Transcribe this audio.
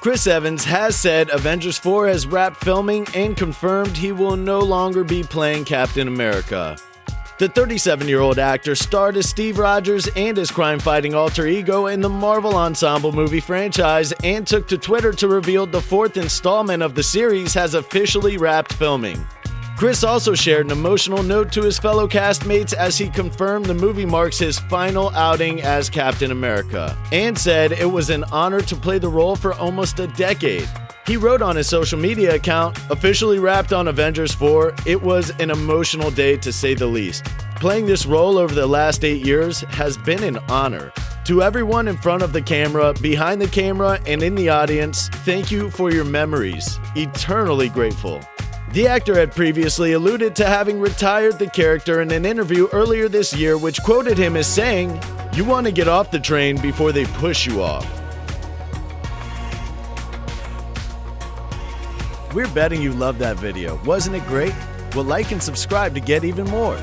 Chris Evans has said Avengers 4 has wrapped filming and confirmed he will no longer be playing Captain America. The 37-year-old actor starred as Steve Rogers and his crime-fighting alter ego in the Marvel Ensemble movie franchise and took to Twitter to reveal the fourth installment of the series has officially wrapped filming. Chris also shared an emotional note to his fellow castmates as he confirmed the movie marks his final outing as Captain America, and said it was an honor to play the role for almost a decade. He wrote on his social media account, "Officially wrapped on Avengers 4, it was an emotional day to say the least. Playing this role over the last 8 years has been an honor. To everyone in front of the camera, behind the camera, and in the audience, thank you for your memories. Eternally grateful." The actor had previously alluded to having retired the character in an interview earlier this year, which quoted him as saying, "You want to get off the train before they push you off." We're betting you loved that video. Wasn't it great? Well, like and subscribe to get even more.